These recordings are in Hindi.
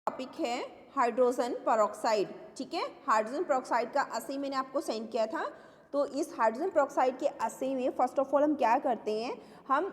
टॉपिक है हाइड्रोजन पेरोक्साइड। ठीक है, हाइड्रोजन पेरोक्साइड का असे मैंने आपको सेंड किया था। तो इस हाइड्रोजन पेरोक्साइड के असे में फर्स्ट ऑफ ऑल हम क्या करते हैं, हम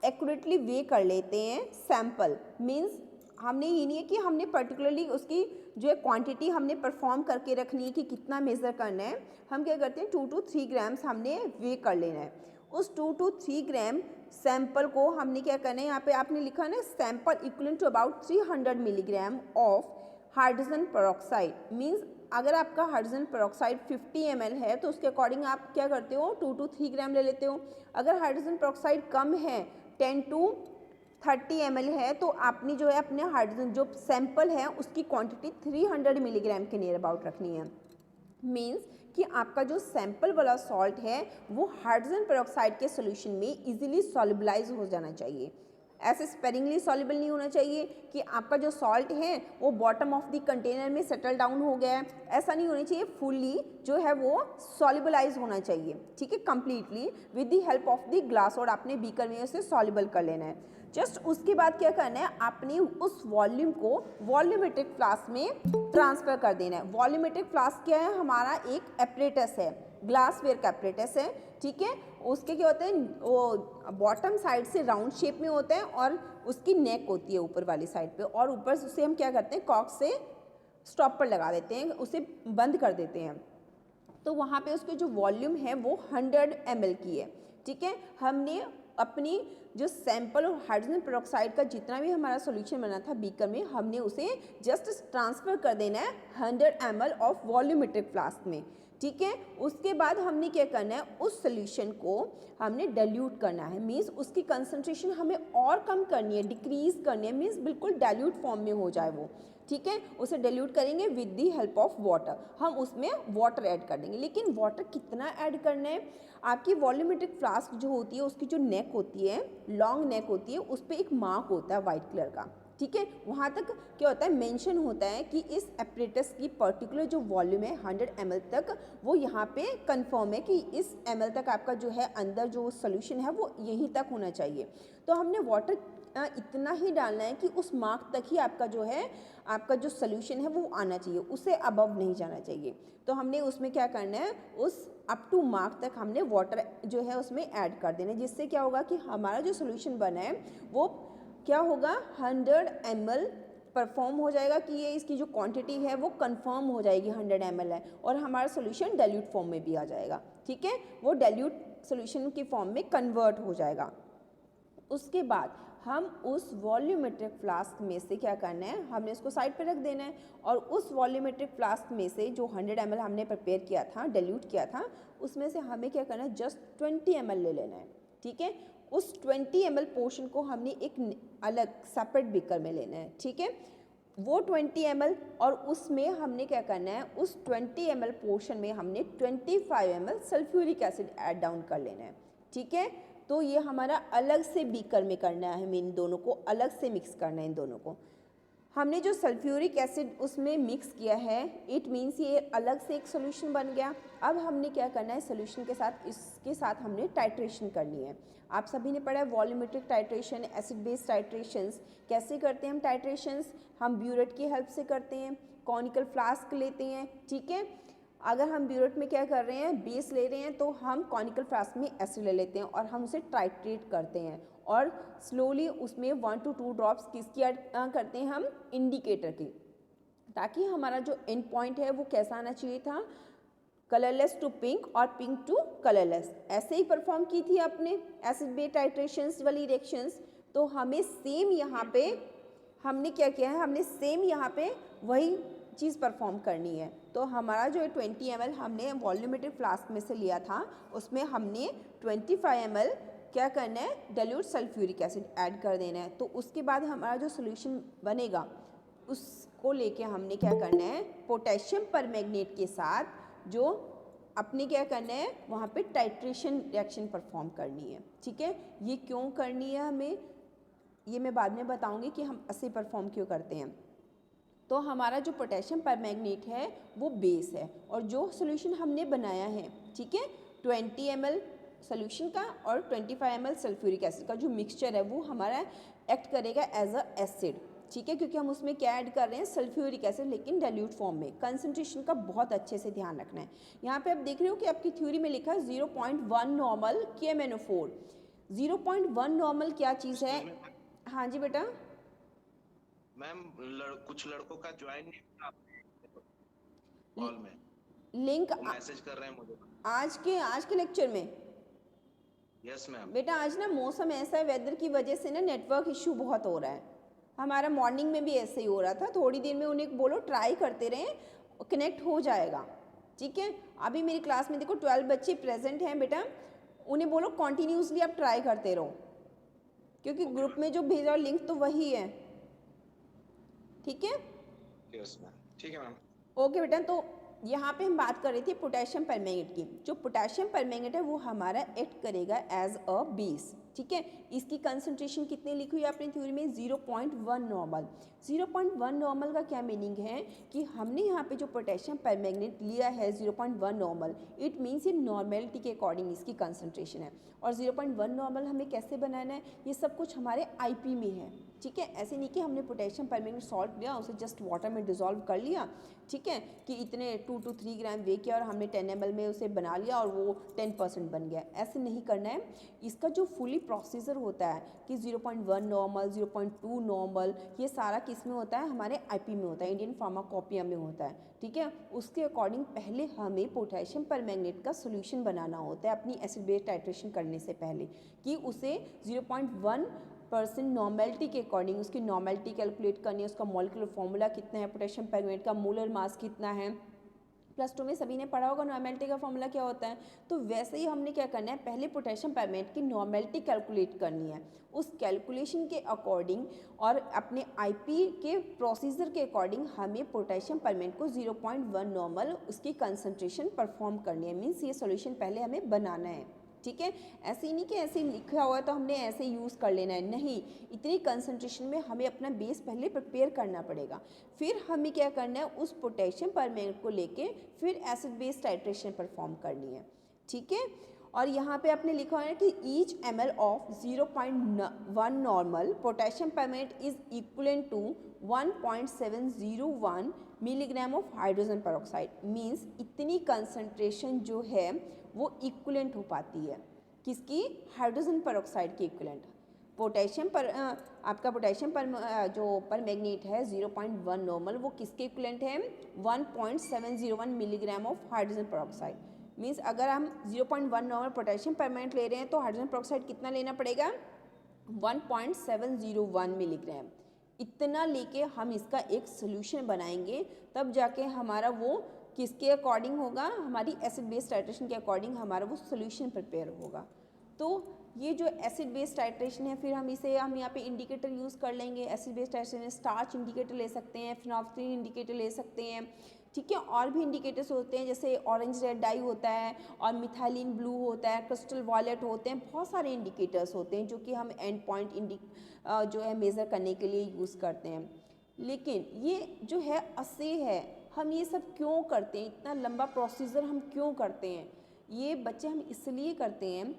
एक्यूरेटली वे कर लेते हैं सैंपल। मीन्स हमने ये नहीं है कि हमने पर्टिकुलरली उसकी जो है क्वांटिटी हमने परफॉर्म करके रखनी है कि कितना मेज़र करना है। हम क्या करते हैं 2 to 3 ग्राम्स हमने वे कर लेना है। उस 2 to 3 ग्राम सैंपल को हमने क्या करना है, यहाँ पे आपने लिखा है ना sample equivalent to about 300 milligram of hydrogen peroxide. Means अगर आपका हाइड्रोजन पेरोक्साइड 50 ml है तो उसके अकॉर्डिंग आप क्या करते हो 2 to 3 ग्राम ले लेते हो। अगर हाइड्रोजन पेरोक्साइड कम है 10 to 30 ml है तो आपने जो है अपने हाइड्रोजन जो सैंपल है उसकी क्वांटिटी 300 मिलीग्राम के नियर अबाउट रखनी है। मीन्स कि आपका जो सैंपल वाला सॉल्ट है वो हाइड्रोजन पेरोक्साइड के सोल्यूशन में इजीली सॉल्युबलाइज हो जाना चाहिए। ऐसे स्पेरिंगली सॉल्युबल नहीं होना चाहिए कि आपका जो सॉल्ट है वो बॉटम ऑफ द कंटेनर में सेटल डाउन हो गया है, ऐसा नहीं होना चाहिए। फुल्ली जो है वो सॉल्युबलाइज होना चाहिए। ठीक है, completely with the help of the glass और आपने बीकर में उसे सॉल्युबल कर लेना है। जस्ट उसके बाद क्या करना है, आपने उस वॉल्यूम को वॉल्यूमेट्रिक फ्लास्क में ट्रांसफ़र कर देना है। वॉल्यूमेट्रिक फ्लास्क क्या है, हमारा एक एपरेटस है, ग्लासवेयर का एपरेटस है। ठीक है, उसके क्या होते हैं, वो बॉटम साइड से राउंड शेप में होता है और उसकी नेक होती है ऊपर वाली साइड पे, और ऊपर से उसे हम क्या करते हैं कॉर्क से स्टॉपर लगा देते हैं, उसे बंद कर देते हैं। तो वहाँ पे उसकी जो वॉल्यूम है वो 100 ml की है। ठीक है, हमने अपनी जो सैंपल और हाइड्रोजन पेरोक्साइड का जितना भी हमारा सॉल्यूशन बना था बीकर में, हमने उसे जस्ट ट्रांसफ़र कर देना है 100 ml ऑफ वॉल्यूमेट्रिक फ्लास्क में। ठीक है, उसके बाद हमने क्या करना है, उस सोल्यूशन को हमने डाइल्यूट करना है। मीन्स उसकी कंसंट्रेशन हमें और कम करनी है, डिक्रीज करनी है। मीन्स बिल्कुल डाइल्यूट फॉर्म में हो जाए वो। ठीक है, उसे डाइल्यूट करेंगे with the help of water. हम उसमें वाटर ऐड कर देंगे, लेकिन वाटर कितना ऐड करना है, आपकी वॉल्यूमेट्रिक फ्लास्क जो होती है उसकी जो नेक होती है, लॉन्ग नेक होती है, उस पर एक मार्क होता है वाइट कलर का। ठीक है, वहाँ तक क्या होता है, मेंशन होता है कि इस एपरेटस की पर्टिकुलर जो वॉल्यूम है 100 ml तक, वो यहाँ पे कंफर्म है कि इस ml तक आपका जो है अंदर जो सोल्यूशन है वो यहीं तक होना चाहिए। तो हमने वाटर इतना ही डालना है कि उस मार्क तक ही आपका जो है, आपका जो सोल्यूशन है वो आना चाहिए, उससे अबव नहीं जाना चाहिए। तो हमने उसमें क्या करना है, उस अप टू मार्क तक हमने वाटर जो है उसमें ऐड कर देना है, जिससे क्या होगा कि हमारा जो सोल्यूशन बना है वो क्या होगा 100 ml परफॉर्म हो जाएगा कि ये इसकी जो क्वांटिटी है वो कंफर्म हो जाएगी 100 ml है, और हमारा सोल्यूशन डाइल्यूट फॉर्म में भी आ जाएगा। ठीक है, वो डाइल्यूट सोल्यूशन की फॉर्म में कन्वर्ट हो जाएगा। उसके बाद हम उस वॉल्यूमेट्रिक फ्लास्क में से क्या करना है, हमने इसको साइड पे रख देना है, और उस वॉल्यूमेट्रिक फ्लास्क में से जो 100 ml हमने प्रिपेयर किया था, डाइल्यूट किया था, उसमें से हमें क्या करना है, जस्ट 20 ml ले लेना है। ठीक है, उस 20 ml पोर्शन को हमने एक अलग सेपरेट बीकर में लेना है। ठीक है, वो 20 ml, और उसमें हमने क्या करना है, उस 20 ml पोर्शन में हमने 25 ml sulphuric acid add down कर लेना है। ठीक है, तो ये हमारा अलग से बीकर में करना है, हमें इन दोनों को अलग से मिक्स करना है। इन दोनों को हमने जो सल्फ्यूरिक एसिड उसमें मिक्स किया है, इट मीन्स ये अलग से एक सोल्यूशन बन गया। अब हमने क्या करना है, सोल्यूशन के साथ इसके साथ हमने टाइट्रेशन करनी है। आप सभी ने पढ़ा है volumetric titration, acid base titrations. कैसे करते हैं हम टाइट्रेशंस, हम ब्यूरेट की हेल्प से करते हैं, कॉनिकल फ्लास्क लेते हैं। ठीक है, अगर हम ब्यूरेट में क्या कर रहे हैं, बेस ले रहे हैं, तो हम कॉनिकल फ्लास्क में एसिड ले लेते हैं और हम उसे टाइट्रेट करते हैं, और स्लोली उसमें 1 to 2 ड्रॉप्स किसकी ऐड करते हैं, हम इंडिकेटर की, ताकि हमारा जो एंड पॉइंट है वो कैसा आना चाहिए था, कलरलेस टू पिंक और पिंक टू कलरलेस। ऐसे ही परफॉर्म की थी आपने एसिड बेस टाइट्रेशंस वाली रिएक्शंस। तो हमें सेम यहाँ पे हमने क्या किया है, हमने सेम यहाँ पे वही चीज़ परफॉर्म करनी है। तो हमारा जो 20 ml हमने वॉल्यूमेट्रिक फ्लास्क में से लिया था, उसमें हमने 25 ml क्या करना है, डाइल्यूट सल्फ्यूरिक एसिड ऐड कर देना है। तो उसके बाद हमारा जो सोल्यूशन बनेगा उसको लेके हमने क्या करना है, पोटेशियम परमैंगनेट के साथ जो अपने क्या करना है, वहाँ पे टाइट्रेशन रिएक्शन परफॉर्म करनी है। ठीक है, ये क्यों करनी है हमें, ये मैं बाद में बताऊँगी कि हम ऐसे परफॉर्म क्यों करते हैं। तो हमारा जो पोटेशियम परमैंगनेट है वो बेस है, और जो सोल्यूशन हमने बनाया है, ठीक है, 20 ml सोल्यूशन का और 25 ml सल्फ्यूरिक एसिड का जो मिक्सचर है वो हमारा एक्ट करेगा एज अ एसिड। ठीक है, क्योंकि हम उसमें क्या ऐड कर रहे हैं, सल्फ्यूरिक एसिड, लेकिन डाइल्यूट फॉर्म में। कंसंट्रेशन का बहुत अच्छे से ध्यान रखना है। यहाँ पे आप देख रहे हो कि आपकी थ्योरी में लिखा है 0.1 नॉर्मल KMnO4। 0.1 नॉर्मल क्या चीज़ है? हाँ जी बेटा। मैम कुछ लड़कों का ज्वाइन नहीं हुआ कॉल में, लिंक वो मैसेज कर रहे हैं मुझे। आज के लेक्चर में? Yes ma'am. बेटा आज ना मौसम ऐसा है, वेदर की वजह से ना नेटवर्क इशू बहुत हो रहा है। हमारा मॉर्निंग में भी ऐसे ही हो रहा था। थोड़ी देर में उन्हें बोलो ट्राई करते रहें, कनेक्ट हो जाएगा। ठीक है, अभी मेरी क्लास में देखो 12 बच्चे प्रेजेंट हैं बेटा, उन्हें बोलो कॉन्टीन्यूसली आप ट्राई करते रहो, क्योंकि ग्रुप में जो भेजा लिंक तो वही है। ठीक है, यस मैम, ठीक है मैम। ओके बेटा, तो यहाँ पे हम बात कर रहे थे पोटेशियम परमैंगनेट की। जो पोटेशियम परमैंगनेट है वो हमारा एक्ट करेगा एज अ बेस। ठीक है, इसकी कंसंट्रेशन कितनी लिखी हुई है अपनी थ्योरी में? 0.1 नॉर्मल। 0.1 नॉर्मल का क्या मीनिंग है कि हमने यहाँ पे जो पोटेशियम परमैंगनेट लिया है 0.1 नॉर्मल, इट मीन्स ये नॉर्मेलिटी के अकॉर्डिंग इसकी कंसंट्रेशन है। और 0.1 नॉर्मल हमें कैसे बनाना है, ये सब कुछ हमारे आईपी में है। ठीक है, ऐसे नहीं कि हमने पोटेशियम परमैंगनेट सॉल्ट लिया, उसे जस्ट वाटर में डिजोल्व कर लिया, ठीक है, कि इतने 2 to 3 ग्राम वे किया और हमने 10 ml में उसे बना लिया और वो 10% बन गया। ऐसे नहीं करना है। इसका जो फुली प्रोसीजर होता है कि 0.1 नॉर्मल, 0.2 नॉर्मल, ये सारा किस में होता है? हमारे आईपी में होता है, इंडियन फार्माकोपिया में होता है। ठीक है, उसके अकॉर्डिंग पहले हमें पोटेशियम परमैंगनेट का सोल्यूशन बनाना होता है अपनी एसिड बेस टाइट्रेशन करने से पहले, कि उसे 0.1% नॉर्मेलिटी के अकॉर्डिंग उसकी नॉर्मेलिटी कैलकुलेट करनी है। उसका मॉलिक्यूलर फॉर्मूला कितना है, पोटेशियम परमैंगनेट का मोलर मास कितना है, प्लस 2 में सभी ने पढ़ा होगा नॉर्मेलिटी का फॉर्मूला क्या होता है। तो वैसे ही हमने क्या करना है, पहले पोटेशियम परमैंगनेट की नॉर्मेलिटी कैलकुलेट करनी है। उस कैलकुलेशन के अकॉर्डिंग और अपने आईपी के प्रोसीजर के अकॉर्डिंग हमें पोटेशियम परमैंगनेट को 0.1 नॉर्मल उसकी कंसंट्रेशन परफॉर्म करनी है। मीन्स ये सॉल्यूशन पहले हमें बनाना है। ठीक है, ऐसे ही नहीं कि ऐसे लिखा हुआ है तो हमने ऐसे यूज़ कर लेना है, नहीं। इतनी कंसंट्रेशन में हमें अपना बेस पहले प्रिपेयर करना पड़ेगा। फिर हमें क्या करना है, उस पोटेशियम परमैंगनेट को लेके फिर एसिड बेस टाइट्रेशन परफॉर्म करनी है। ठीक है, और यहाँ पे आपने लिखा हुआ है कि each ml of 0.1 normal potassium permanganate is equivalent to 1.701 milligram of hydrogen peroxide. Means इतनी कंसंट्रेशन जो है वो इक्वलेंट हो पाती है किसकी? हाइड्रोजन पेरोक्साइड की इक्वलेंट। पोटेशियम पर आपका पोटेशियम पर जो परमैंगनेट है 0.1 नॉर्मल, वो किसके इक्वलेंट है? 1.701 milligram of hydrogen peroxide. Means अगर हम 0.1 नॉर्मल पोटेशियम परमैंगनेट ले रहे हैं तो हाइड्रोजन पेरोक्साइड कितना लेना पड़ेगा? 1.701 मिलीग्राम। इतना लेके हम इसका एक सोल्यूशन बनाएंगे, तब जाके हमारा वो किसके अकॉर्डिंग होगा? हमारी एसिड बेस टाइट्रेशन के अकॉर्डिंग हमारा वो सोल्यूशन प्रिपेयर होगा। तो ये जो एसिड बेस टाइट्रेशन है, फिर हम यहाँ पे इंडिकेटर यूज़ कर लेंगे। एसिड बेस टाइट्रेशन में स्टार्च इंडिकेटर ले सकते हैं, फिनोल्फथालीन इंडिकेटर ले सकते हैं। ठीक है, और भी इंडिकेटर्स होते हैं, जैसे ऑरेंज रेड डाई होता है और मिथाइलिन ब्लू होता है, क्रिस्टल वॉयलेट होते हैं। बहुत सारे इंडिकेटर्स होते हैं जो कि हम एंड पॉइंट जो है मेज़र करने के लिए यूज़ करते हैं। लेकिन ये जो है असे है, हम ये सब क्यों करते हैं? इतना लंबा प्रोसीजर हम क्यों करते हैं? ये बच्चे हम इसलिए करते हैं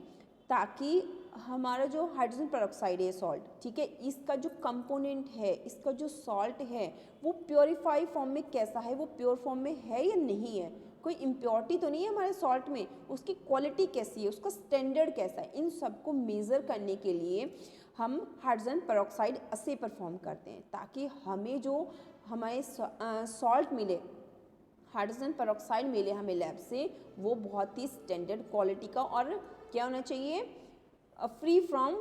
ताकि हमारा जो हाइड्रोजन पेरोक्साइड है सॉल्ट, ठीक है, इसका जो कंपोनेंट है, इसका जो सॉल्ट है, वो प्योरीफाई फॉर्म में कैसा है, वो प्योर फॉर्म में है या नहीं है, कोई इम्प्योरिटी तो नहीं है हमारे सॉल्ट में, उसकी क्वालिटी कैसी है, उसका स्टैंडर्ड कैसा है। इन सबको मेज़र करने के लिए हम हाइड्रोजन पेरोक्साइड असे परफॉर्म करते हैं, ताकि हमें जो हमारे सॉल्ट मिले, हाइड्रोजन पेरोक्साइड मिले हमें लैब से, वो बहुत ही स्टैंडर्ड क्वालिटी का और क्या होना चाहिए? फ्री फ्रॉम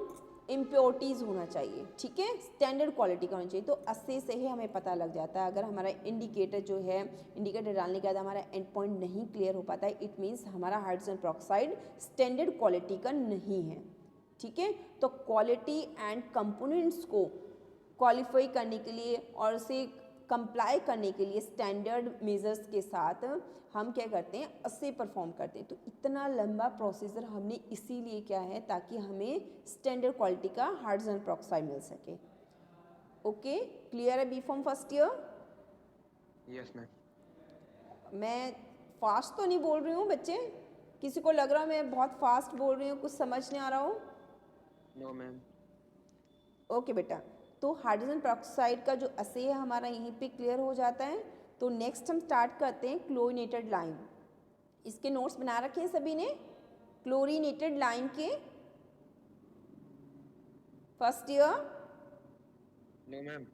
इम्प्योरिटीज़ होना चाहिए। ठीक है, स्टैंडर्ड क्वालिटी का होना चाहिए। तो असे से ही हमें पता लग जाता है। अगर हमारा इंडिकेटर जो है, इंडिकेटर डालने के बाद हमारा एंड पॉइंट नहीं क्लियर हो पाता है, इट मीन्स हमारा हाइड्रोजन पेरोक्साइड स्टैंडर्ड क्वालिटी का नहीं है। ठीक है, तो क्वालिटी एंड कंपोनेंट्स को क्वालिफाई करने के लिए और उसे कंप्लाई करने के लिए स्टैंडर्ड मेजर्स के साथ हम क्या करते हैं? असे परफॉर्म करते हैं। तो इतना लंबा प्रोसीजर हमने इसीलिए क्या है, ताकि हमें स्टैंडर्ड क्वालिटी का हाइड्रोजन पेरोक्साइड मिल सके। ओके, क्लियर है B pharm first year? Yes ma'am. मैं फास्ट तो नहीं बोल रही हूँ बच्चे? किसी को लग रहा है मैं बहुत फास्ट बोल रही हूँ, कुछ समझ नहीं आ रहा हो? No ma'am. ओके बेटा, तो हाइड्रोजन पेरोक्साइड का जो असे है हमारा यहीं पे क्लियर हो जाता है। तो नेक्स्ट हम स्टार्ट करते हैं क्लोरीनेटेड लाइम। इसके नोट्स बना रखे हैं सभी ने क्लोरीनेटेड लाइम के फर्स्ट ईयर? No ma'am.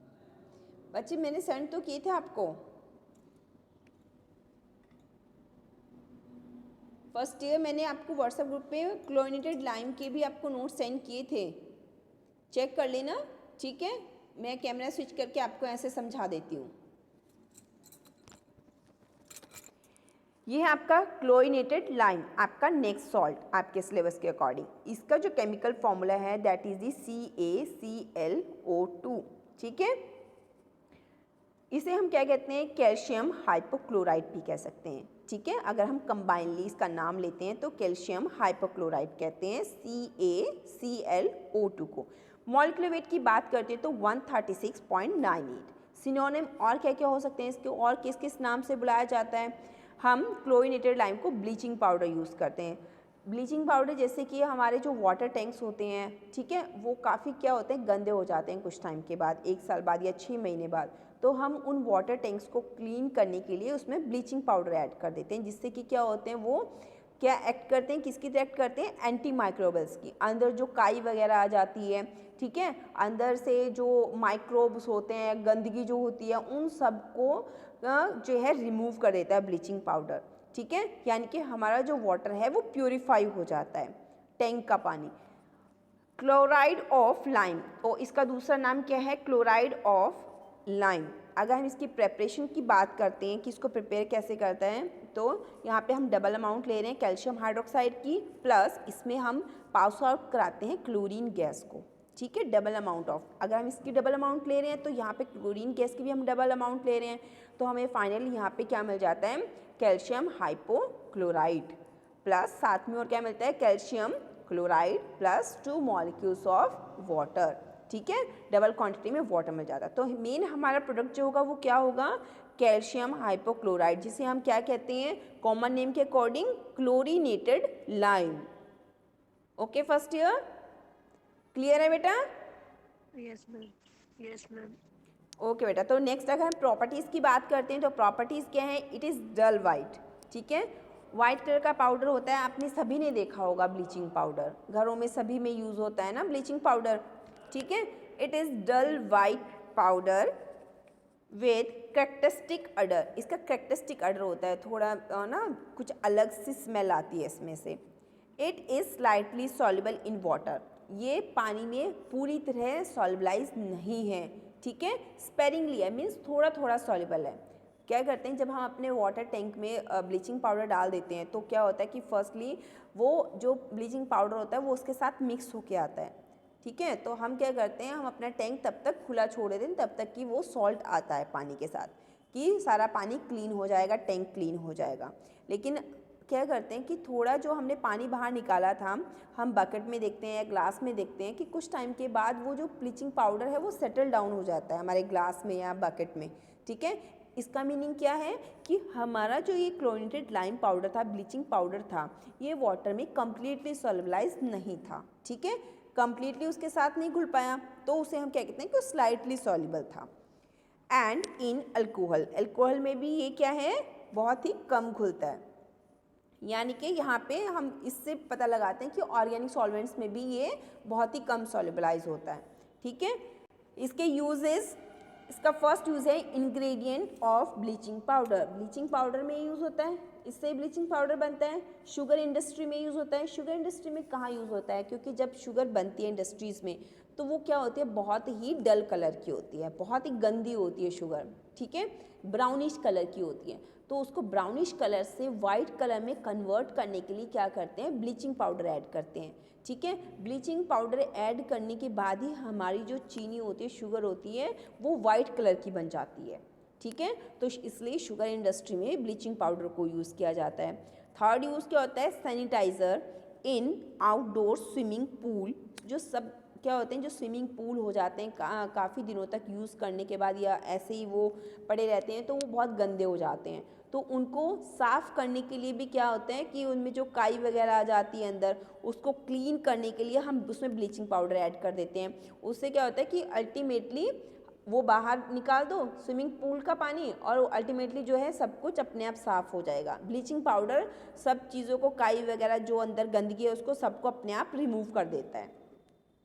बच्चे मैंने सेंड तो किए थे आपको फर्स्ट ईयर, मैंने आपको व्हाट्सएप ग्रुप पे क्लोरीनेटेड लाइम के भी आपको नोट्स सेंड किए थे, चेक कर लेना, ठीक है। मैं कैमरा स्विच करके आपको ऐसे समझा देती हूँ। ये है आपका क्लोरीनेटेड लाइम, आपका नेक्स्ट सॉल्ट आपके सिलेबस के अकॉर्डिंग। इसका जो केमिकल फॉर्मूला है दैट इज दी CaClO2, ठीक है। इसे हम क्या कहते हैं, कैल्शियम हाइपोक्लोराइड भी कह सकते हैं, ठीक है। अगर हम कंबाइनली इसका नाम लेते हैं तो कैल्शियम हाइपोक्लोराइड कहते हैं CaClO2 को। मॉलिक्यूलर वेट की बात करते हैं तो 136.98। सिनोनिम और क्या क्या हो सकते हैं इसके, और किस किस नाम से बुलाया जाता है? हम क्लोरीनेटेड लाइम को ब्लीचिंग पाउडर यूज़ करते हैं। ब्लीचिंग पाउडर जैसे कि हमारे जो वाटर टैंक्स होते हैं, ठीक है, वो काफ़ी क्या होते हैं, गंदे हो जाते हैं कुछ टाइम के बाद, 1 साल बाद या 6 महीने बाद। तो हम उन वाटर टैंक्स को क्लीन करने के लिए उसमें ब्लीचिंग पाउडर ऐड कर देते हैं, जिससे कि क्या होते हैं, वो क्या एक्ट करते हैं, किसकी तरह एक्ट करते हैं, एंटी माइक्रोबल्स की। अंदर जो काई वगैरह आ जाती है, ठीक है, अंदर से जो माइक्रोब्स होते हैं, गंदगी जो होती है, उन सबको जो है रिमूव कर देता है ब्लीचिंग पाउडर, ठीक है। यानी कि हमारा जो वाटर है वो प्योरीफाई हो जाता है, टैंक का पानी। क्लोराइड ऑफ लाइम, तो इसका दूसरा नाम क्या है, क्लोराइड ऑफ लाइम। अगर हम इसकी प्रेपरेशन की बात करते हैं कि इसको प्रिपेयर कैसे करते हैं, तो यहाँ पे हम डबल अमाउंट ले रहे हैं कैल्शियम हाइड्रोक्साइड की, प्लस इसमें हम पास आउट कराते हैं क्लोरीन गैस को, ठीक है, डबल अमाउंट ऑफ। अगर हम इसकी डबल अमाउंट ले रहे हैं तो यहाँ पे क्लोरीन गैस की भी हम डबल अमाउंट ले रहे हैं, तो हमें फाइनली यहाँ पे क्या मिल जाता है, कैल्शियम हाइपोक्लोराइड, प्लस साथ में और क्या मिलता है, calcium chloride plus 2 molecules of water, ठीक है, डबल क्वांटिटी में वाटर मिल जाता है। तो मेन हमारा प्रोडक्ट जो होगा वो क्या होगा, कैल्शियम हाइपोक्लोराइड, जिसे हम क्या कहते हैं, कॉमन नेम के according chlorinated lime. Okay first year, clear है बेटा? Yes ma'am, yes ma'am. Okay बेटा, तो नेक्स्ट अगर हम प्रॉपर्टीज़ की बात करते हैं तो प्रॉपर्टीज़ क्या है, इट इज़ डल वाइट, ठीक है। वाइट कलर का पाउडर होता है, आपने सभी ने देखा होगा ब्लीचिंग पाउडर, घरों में सभी में यूज़ होता है ना ब्लीचिंग पाउडर, ठीक है। It is dull white powder with characteristic odour. इसका कैरेक्टरिस्टिक अडर होता है, थोड़ा ना कुछ अलग सी स्मेल आती है इसमें से। It is slightly soluble in water, ये पानी में पूरी तरह सॉल्युबलाइज नहीं है, ठीक है, स्पेरिंगली है, मीन्स थोड़ा थोड़ा सॉल्युबल है। क्या करते हैं, जब हम अपने वाटर टैंक में ब्लीचिंग पाउडर डाल देते हैं तो क्या होता है कि फर्स्टली वो जो ब्लीचिंग पाउडर होता है वो उसके साथ मिक्स होके आता है, ठीक है। तो हम क्या करते हैं, हम अपना टैंक तब तक खुला छोड़ देते हैं तब तक कि वो सॉल्ट आता है पानी के साथ, कि सारा पानी क्लीन हो जाएगा, टैंक क्लीन हो जाएगा। लेकिन क्या करते हैं कि थोड़ा जो हमने पानी बाहर निकाला था, हम बकेट में देखते हैं या ग्लास में देखते हैं कि कुछ टाइम के बाद वो जो ब्लीचिंग पाउडर है वो सेटल डाउन हो जाता है हमारे ग्लास में या बकेट में, ठीक है। इसका मीनिंग क्या है कि हमारा जो ये क्लोरीनेटेड लाइम पाउडर था, ब्लीचिंग पाउडर था, ये वाटर में कम्प्लीटली सॉल्युबलाइज नहीं था, ठीक है, कम्प्लीटली उसके साथ नहीं घुल पाया, तो उसे हम क्या कहते हैं कि स्लाइटली सॉल्युबल था। एंड इन अल्कोहल, अल्कोहल में भी ये क्या है, बहुत ही कम घुलता है। यानी कि यहाँ पे हम इससे पता लगाते हैं कि ऑर्गेनिक सॉल्वेंट्स में भी ये बहुत ही कम सॉल्युबलाइज होता है, ठीक है। इसके यूजेस, इसका फर्स्ट यूज़ है ingredient of bleaching powder, bleaching powder में यूज़ होता है, इससे ब्लीचिंग पाउडर बनता है। शुगर इंडस्ट्री में यूज़ होता है। शुगर इंडस्ट्री में कहाँ यूज़ होता है, क्योंकि जब शुगर बनती है इंडस्ट्रीज़ में तो वो क्या होती है, बहुत ही डल कलर की होती है, बहुत ही गंदी होती है शुगर, ठीक है, ब्राउनिश कलर की होती है। तो उसको ब्राउनिश कलर से वाइट कलर में कन्वर्ट करने के लिए क्या करते हैं, ब्लीचिंग पाउडर ऐड करते हैं, ठीक है। ब्लीचिंग पाउडर ऐड करने के बाद ही हमारी जो चीनी होती है, शुगर होती है, वो वाइट कलर की बन जाती है, ठीक है। तो इसलिए शुगर इंडस्ट्री में ब्लीचिंग पाउडर को यूज़ किया जाता है। थर्ड यूज़ क्या होता है, sanitiser in outdoor swimming pool, जो सब क्या होते हैं जो स्विमिंग पूल हो जाते हैं काफ़ी दिनों तक यूज़ करने के बाद या ऐसे ही वो पड़े रहते हैं तो वो बहुत गंदे हो जाते हैं। तो उनको साफ़ करने के लिए भी क्या होता है कि उनमें जो काई वगैरह आ जाती है अंदर, उसको क्लीन करने के लिए हम उसमें ब्लीचिंग पाउडर ऐड कर देते हैं। उससे क्या होता है कि अल्टीमेटली वो बाहर निकाल दो स्विमिंग पूल का पानी और अल्टीमेटली जो है सब कुछ अपने आप साफ़ हो जाएगा। ब्लीचिंग पाउडर सब चीज़ों को, काई वगैरह जो अंदर गंदगी है उसको सबको अपने आप रिमूव कर देता है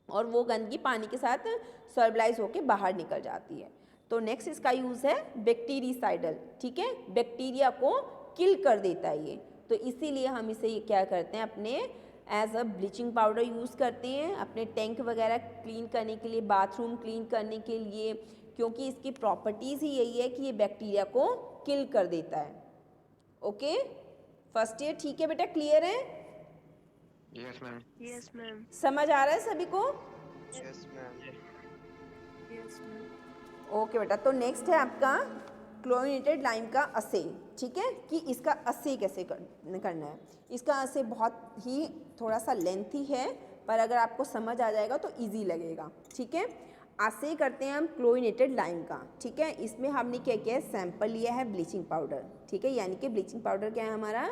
और वो गंदगी पानी के साथ सॉल्युबलाइज होकर बाहर निकल जाती है। तो नेक्स्ट इसका यूज़ है बैक्टीरिसाइडल, ठीक है, बैक्टीरिया को किल कर देता है ये। तो इसीलिए हम इसे क्या करते हैं, अपने as a bleaching powder use करते हैं अपने टैंक वगैरह क्लीन करने के लिए, बाथरूम क्लीन करने के लिए, क्योंकि इसकी प्रॉपर्टीज़ ही यही है कि ये बैक्टीरिया को किल कर देता है। ओके, फर्स्ट ईयर ठीक है बेटा, क्लियर है? Yes ma'am. Yes, ma'am. समझ आ रहा है सभी को? Yes ma'am. Yes, ma'am. Okay बेटा, तो नेक्स्ट है आपका क्लोरीनेटेड लाइम का असे, ठीक है, कि इसका असे कैसे करना है। इसका असे बहुत ही थोड़ा सा लेंथी है, पर अगर आपको समझ आ जाएगा तो इजी लगेगा, ठीक है। असे करते हैं हम क्लोरीनेटेड लाइम का, ठीक है। इसमें हमने क्या किया है, सैंपल लिया है ब्लीचिंग पाउडर, ठीक है, यानी कि ब्लीचिंग पाउडर क्या है हमारा,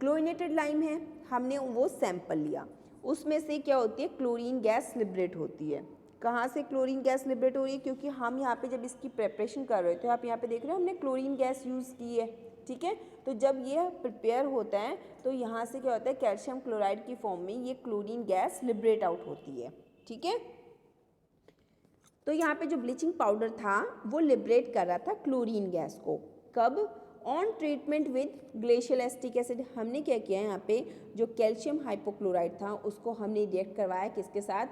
क्लोरीनेटेड लाइम है, हमने वो सैंपल लिया। उसमें से क्या होती है, क्लोरीन गैस लिबरेट होती है। कहाँ से क्लोरीन गैस लिबरेट हो रही है, क्योंकि हम यहाँ पे जब इसकी प्रिपरेशन कर रहे थे, आप यहाँ पे देख रहे हो हमने क्लोरीन गैस यूज़ की है, ठीक है। तो जब ये प्रिपेयर होता है तो यहाँ से क्या होता है, कैल्शियम क्लोराइड की फॉर्म में ये क्लोरीन गैस लिबरेट आउट होती है, ठीक है। तो यहाँ पे जो ब्लीचिंग पाउडर था वो लिबरेट कर रहा था क्लोरीन गैस को। कब? On treatment with glacial acetic acid. हमने क्या किया है, यहाँ पे जो कैल्शियम हाइपोक्लोराइड था उसको हमने रिएक्ट करवाया किसके साथ,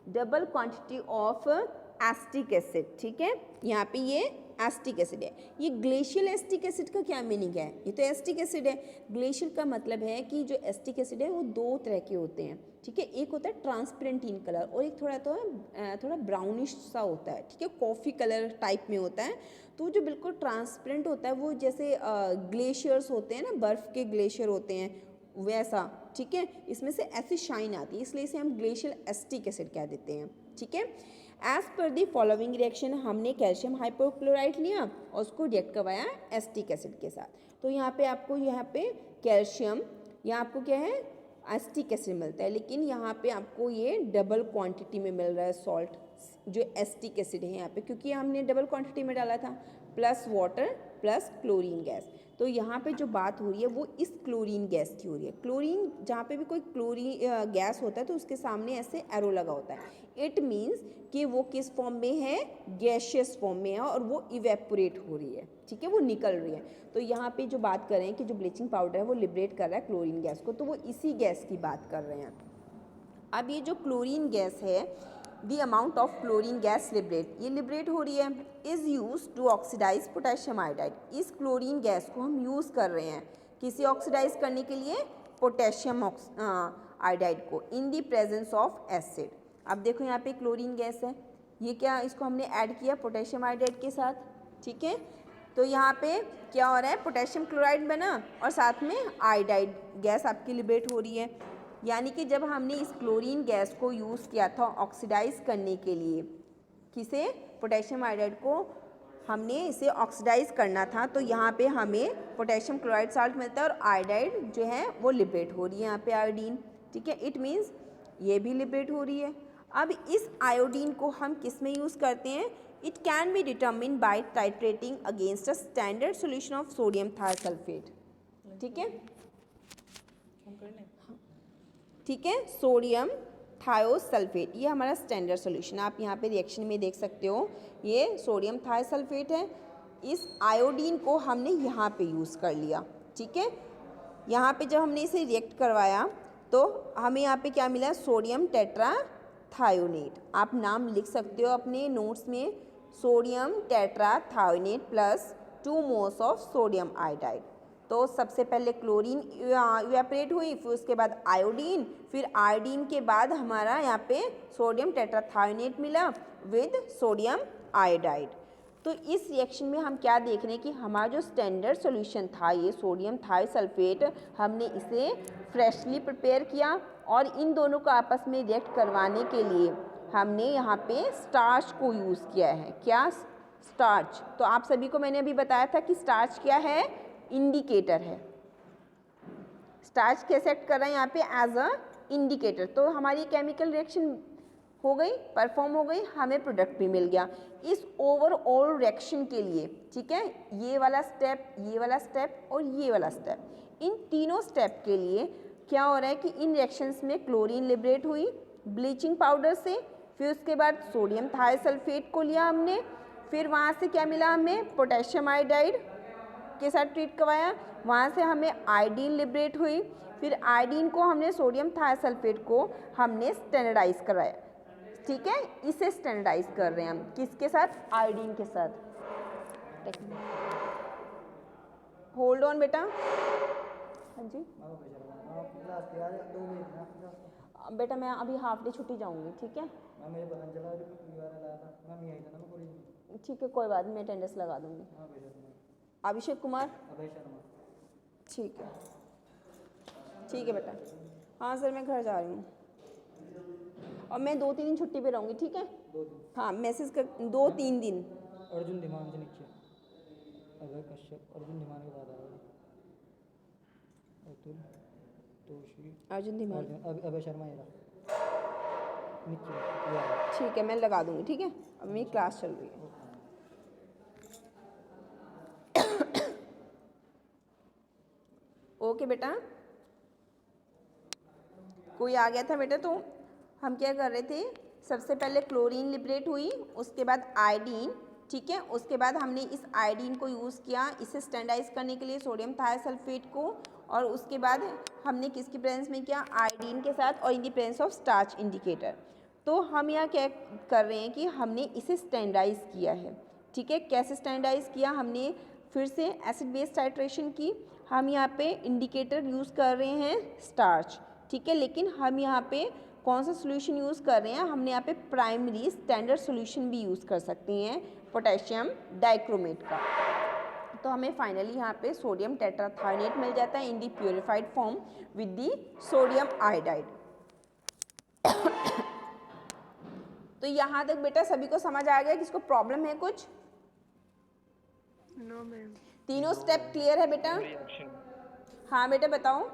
double quantity of acetic acid, ठीक है। यहाँ पे ये एसिटिक एसिड है। ये ग्लेशियल एसिटिक एसिड का क्या मीनिंग है, ये तो एसिटिक एसिड है। ग्लेशियल का मतलब है कि जो एसिटिक एसिड है वो दो तरह के होते हैं, ठीक है। एक होता है ट्रांसपेरेंट इन कलर और एक थोड़ा ब्राउनिश सा होता है, ठीक है, कॉफ़ी कलर टाइप में होता है। तो जो बिल्कुल ट्रांसपेरेंट होता है वो जैसे ग्लेशियर्स होते हैं ना, बर्फ़ के ग्लेशियर होते हैं वैसा, ठीक है। इसमें से ऐसी शाइन आती है, इसलिए इसे हम ग्लेशियल एसिटिक एसिड कह देते हैं, ठीक है। As per the following reaction, हमने कैल्शियम हाइपोक्लोराइड लिया और उसको रिएक्ट करवाया एसिटिक एसिड के साथ। तो यहाँ पे आपको कैल्शियम, यहाँ आपको क्या है, एसिटिक एसिड मिलता है, लेकिन यहाँ पे आपको ये डबल क्वांटिटी में मिल रहा है सॉल्ट, जो एसिटिक एसिड है यहाँ पे, क्योंकि हमने डबल क्वांटिटी में डाला था, plus water plus chlorine gas. तो यहाँ पे जो बात हो रही है वो इस क्लोरीन गैस की हो रही है। क्लोरीन, जहाँ पे भी कोई क्लोरीन गैस होता है तो उसके सामने ऐसे एरो लगा होता है। इट मीन्स कि वो किस फॉर्म में है, गैशियस फॉर्म में है और वो इवेपोरेट हो रही है, ठीक है, वो निकल रही है। तो यहाँ पे जो बात कर रहे हैं कि जो ब्लीचिंग पाउडर है वो लिबरेट कर रहा है क्लोरीन गैस को, तो वो इसी गैस की बात कर रहे हैं। अब ये जो क्लोरीन गैस है, the amount of chlorine gas liberate, ये लिबरेट हो रही है, is use to oxidise potassium iodide. इस क्लोरीन गैस को हम यूज़ कर रहे हैं किसी ऑक्सीडाइज करने के लिए, पोटेशियम आयोडाइड को, in the presence of acid. अब देखो यहाँ पे क्लोरीन गैस है, ये क्या, इसको हमने ऐड किया पोटेशियम आयोडाइड के साथ, ठीक है। तो यहाँ पे क्या हो रहा है, पोटेशियम क्लोराइड बना और साथ में आयोडाइड गैस आपकी लिबरेट हो रही है। यानी कि जब हमने इस क्लोरीन गैस को यूज़ किया था ऑक्सीडाइज करने के लिए, किसे, पोटेशियम आयोडाइड को हमने इसे ऑक्सीडाइज करना था, तो यहाँ पे हमें पोटेशियम क्लोराइड साल्ट मिलता है और आयोडाइड जो है वो लिबरेट हो रही है यहाँ पे, आयोडीन, ठीक है। इट मीन्स ये भी लिबरेट हो रही है। अब इस आयोडीन को हम किस में यूज़ करते हैं, it can be determine by titrating against a standard solution of sodium thiosulphate, ठीक है, ठीक है, सोडियम थायोसल्फेट, ये हमारा स्टैंडर्ड सोल्यूशन, आप यहाँ पे रिएक्शन में देख सकते हो, ये सोडियम थायोसल्फेट है। इस आयोडीन को हमने यहाँ पे यूज़ कर लिया, ठीक है। यहाँ पे जब हमने इसे रिएक्ट करवाया तो हमें यहाँ पे क्या मिला, सोडियम टेट्राथायोनेट। आप नाम लिख सकते हो अपने नोट्स में, sodium tetrathionate plus 2 moles of sodium iodide. तो सबसे पहले क्लोरीन इवेपोरेट हुई, फिर उसके बाद आयोडीन, फिर आयोडीन के बाद हमारा यहाँ पे सोडियम टेट्राथायोनेट मिला विद सोडियम आयोडाइड। तो इस रिएक्शन में हम क्या देख रहे हैं कि हमारा जो स्टैंडर्ड सॉल्यूशन था ये सोडियम थायोसल्फेट, हमने इसे फ्रेशली प्रिपेयर किया और इन दोनों को आपस में रिएक्ट करवाने के लिए हमने यहाँ पे स्टार्च को यूज़ किया है। क्या? स्टार्च। तो आप सभी को मैंने अभी बताया था कि स्टार्च क्या है? इंडिकेटर है। स्टार्च कैसे एक्ट कर रहा है यहाँ पे? As a indicator. तो हमारी केमिकल रिएक्शन हो गई, परफॉर्म हो गई, हमें प्रोडक्ट भी मिल गया। इस ओवरऑल रिएक्शन के लिए, ठीक है, ये वाला स्टेप, ये वाला स्टेप और ये वाला स्टेप, इन तीनों स्टेप के लिए क्या हो रहा है कि इन रिएक्शंस में क्लोरीन लिबरेट हुई ब्लीचिंग पाउडर से, फिर उसके बाद सोडियम थायोसल्फेट को लिया हमने, फिर वहाँ से क्या मिला हमें? पोटेशियम आयोडाइड के साथ ट्रीट करवाया, वहाँ से हमें आयोडीन लिबरेट हुई, फिर आयोडीन को हमने सोडियम थायोसल्फेट को हमने स्टैंडर्डाइज करवाया। ठीक है, इसे स्टैंडर्डाइज कर रहे हैं हम किसके साथ? आयोडीन के साथ। होल्ड ऑन बेटा। हाँ जी बेटा, मैं अभी हाफ डे छुट्टी जाऊंगी, ठीक है? ठीक है, कोई बात नहीं, मैं अटेंडेंस लगा दूंगी। अभिषेक कुमार, ठीक है, ठीक है बेटा। हाँ सर, मैं घर जा रही हूँ और मैं 2-3 दिन छुट्टी पे रहूँगी, ठीक है? 2 दिन। हाँ, मैसेज कर 2-3 दिन। अर्जुन धीमान से नीचे, अभय कश्यप, अर्जुन धीमान के बाद आएगा, अतुल तोशी, अर्जुन धीमान, अभय शर्मा ये रहा नीचे, ये रहा। ठीक है, मैं लगा दूँगी, ठीक है? अब मेरी क्लास चल रही है। ओके बेटा, कोई आ गया था बेटा? तो हम क्या कर रहे थे, सबसे पहले क्लोरीन लिबरेट हुई, उसके बाद आयोडीन, ठीक है, उसके बाद हमने इस आयोडीन को यूज़ किया इसे स्टैंडर्डाइज करने के लिए सोडियम थायोसल्फेट को, और उसके बाद हमने किसकी प्रेजेंस में किया? आयोडीन के साथ, और in the presence of starch indicator. तो हम यहाँ क्या कर रहे हैं कि हमने इसे स्टैंडर्डाइज किया है, ठीक है? कैसे स्टैंडर्डाइज किया? हमने फिर से एसिड बेस टाइट्रेशन की। हम यहाँ पे इंडिकेटर यूज़ कर रहे हैं स्टार्च, ठीक है, लेकिन हम यहाँ पे कौन सा सोल्यूशन यूज़ कर रहे हैं? हमने यहाँ पे प्राइमरी स्टैंडर्ड सोल्यूशन भी यूज़ कर सकते हैं पोटेशियम डाइक्रोमेट का। तो हमें फाइनली यहाँ पे सोडियम टेट्राथायोनेट मिल जाता है in the purified form with the sodium iodide. तो यहाँ तक बेटा सभी को समझ आ गया? किसको प्रॉब्लम है कुछ? No, ma'am. तीनों स्टेप क्लियर है बेटा? हाँ बेटा बताओ।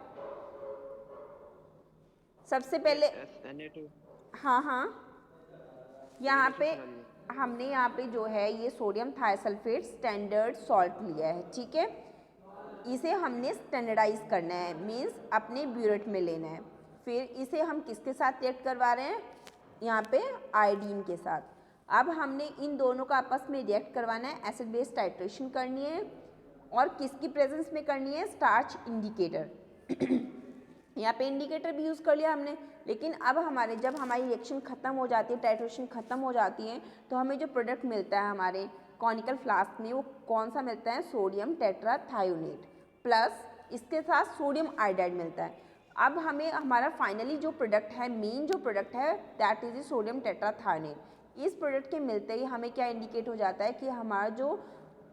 सबसे पहले हाँ हाँ, यहाँ पे हमने यहाँ पे जो है ये सोडियम थायोसल्फेट स्टैंडर्ड सॉल्ट लिया है, ठीक है? इसे हमने स्टैंडर्डाइज करना है, मीन्स अपने ब्यूरेट में लेना है। फिर इसे हम किसके साथ रिएक्ट करवा रहे हैं? यहाँ पे आयोडीन के साथ। अब हमने इन दोनों का आपस में रिएक्ट करवाना है, एसिड बेस टाइट्रेशन करनी है, और किसकी प्रेजेंस में करनी है? Starch indicator. यहाँ पे इंडिकेटर भी यूज़ कर लिया हमने, लेकिन अब हमारे जब हमारी रिएक्शन ख़त्म हो जाती है, टाइट्रेशन ख़त्म हो जाती है, तो हमें जो प्रोडक्ट मिलता है हमारे कॉनिकल फ्लास्क में, वो कौन सा मिलता है? सोडियम टेट्राथायोनेट प्लस इसके साथ सोडियम आयोडाइड मिलता है। अब हमें हमारा फाइनली जो प्रोडक्ट है, मेन जो प्रोडक्ट है, दैट इज़ सोडियम टेट्राथायोनेट। इस प्रोडक्ट के मिलते ही हमें क्या इंडिकेट हो जाता है कि हमारा जो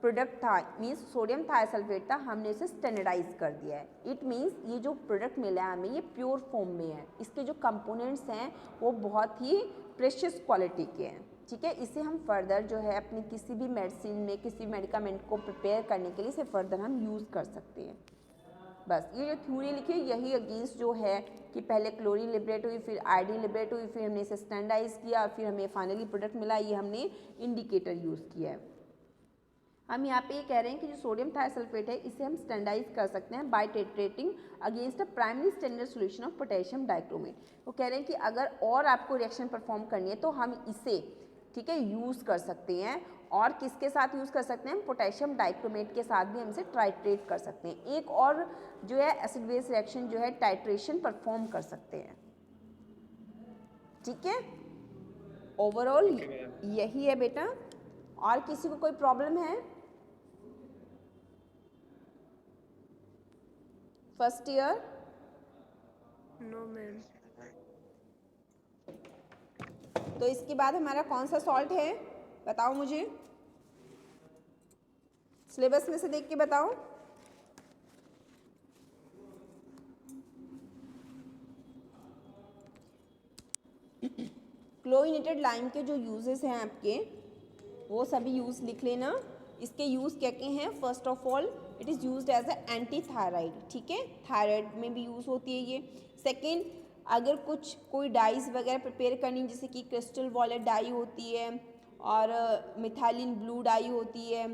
प्रोडक्ट था, मीन्स सोडियम थायोसल्फेट था, हमने इसे स्टैंडर्डाइज कर दिया है। इट मीन्स ये जो प्रोडक्ट मिला है हमें, ये प्योर फॉर्म में है, इसके जो कंपोनेंट्स हैं वो बहुत ही प्रेशियस क्वालिटी के हैं, ठीक है? इसे हम फर्दर जो है अपनी किसी भी मेडिसिन में, किसी मेडिकामेंट को प्रिपेयर करने के लिए इसे फर्दर हम यूज़ कर सकते हैं। बस ये जो थ्योरी लिखी है यही अगेंस्ट जो है कि पहले क्लोरीन लिबरेट हुई, फिर आयोडीन लिबरेट हुई, फिर हमने इसे स्टैंडर्डाइज किया, फिर हमें फाइनली प्रोडक्ट मिला, ये हमने इंडिकेटर यूज़ किया है। हम यहाँ पे ये कह रहे हैं कि जो सोडियम थायोसल्फेट है इसे हम स्टैंडर्डाइज कर सकते हैं by titrating against a primary standard solution of potassium dichromate. वो कह रहे हैं कि अगर और आपको रिएक्शन परफॉर्म करनी है तो हम इसे, ठीक है, यूज़ कर सकते हैं। और किसके साथ यूज़ कर सकते हैं? पोटेशियम डाइक्रोमेट के साथ भी हम इसे टाइट्रेट कर सकते हैं। एक और जो है एसिड बेस रिएक्शन जो है टाइट्रेशन परफॉर्म कर सकते हैं, ठीक है? ओवरऑल यही है बेटा। और किसी को कोई प्रॉब्लम है? First year? No, ma'am. तो इसके बाद हमारा कौन सा सॉल्ट है बताओ मुझे? सिलेबस में से देख के बताओ। क्लोरीनेटेड लाइम के जो यूजेस हैं आपके, वो सभी यूज़ लिख लेना। इसके यूज़ क्या क्या हैं? First of all it is used as a anti thyroid, ठीक है, थायराइड में भी यूज़ होती है ये। सेकेंड, अगर कोई डाइज वगैरह प्रिपेयर करनी, जैसे कि क्रिस्टल वॉलेट डाई होती है और मिथाइलिन ब्लू डाई होती है,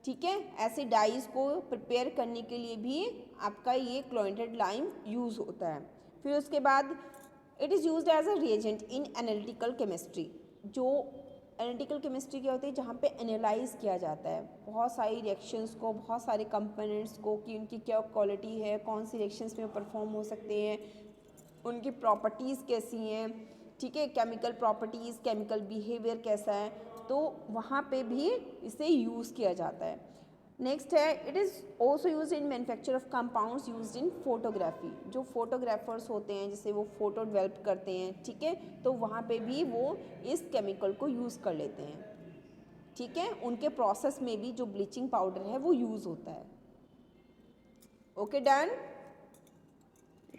ठीक है, ऐसे डाइज को प्रिपेयर करने के लिए भी आपका ये क्लोरीनेटेड लाइम यूज़ होता है। फिर उसके बाद it is used as a reagent in analytical chemistry. जो एनालिटिकल केमिस्ट्री क्या होती है? जहाँ पे एनालाइज किया जाता है बहुत सारी रिएक्शंस को, बहुत सारे कंपोनेंट्स को, कि उनकी क्या क्वालिटी है, कौन सी रिएक्शंस में परफॉर्म हो सकते हैं, उनकी प्रॉपर्टीज़ कैसी हैं, ठीक है, केमिकल प्रॉपर्टीज़, केमिकल बिहेवियर कैसा है, तो वहाँ पे भी इसे यूज़ किया जाता है। नेक्स्ट है, it is also use in manufacture of compounds used in photography. जो फोटोग्राफर्स होते हैं, जैसे वो फ़ोटो डेवलप करते हैं, ठीक है, तो वहाँ पे भी वो इस केमिकल को यूज़ कर लेते हैं, ठीक है। उनके प्रोसेस में भी जो ब्लीचिंग पाउडर है वो यूज़ होता है। Okay, done.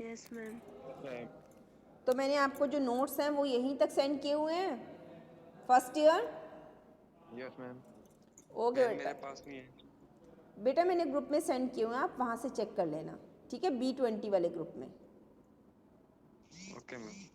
Yes ma'am. तो मैंने आपको जो नोट्स हैं वो यहीं तक सेंड किए हुए हैं, first year. Yes ma'am. Okay मेरे बेटा, पास नहीं है। बेटा मैंने ग्रुप में सेंड किए हुए हैं, आप वहाँ से चेक कर लेना, ठीक है, B20 वाले ग्रुप में। Okay ma'am.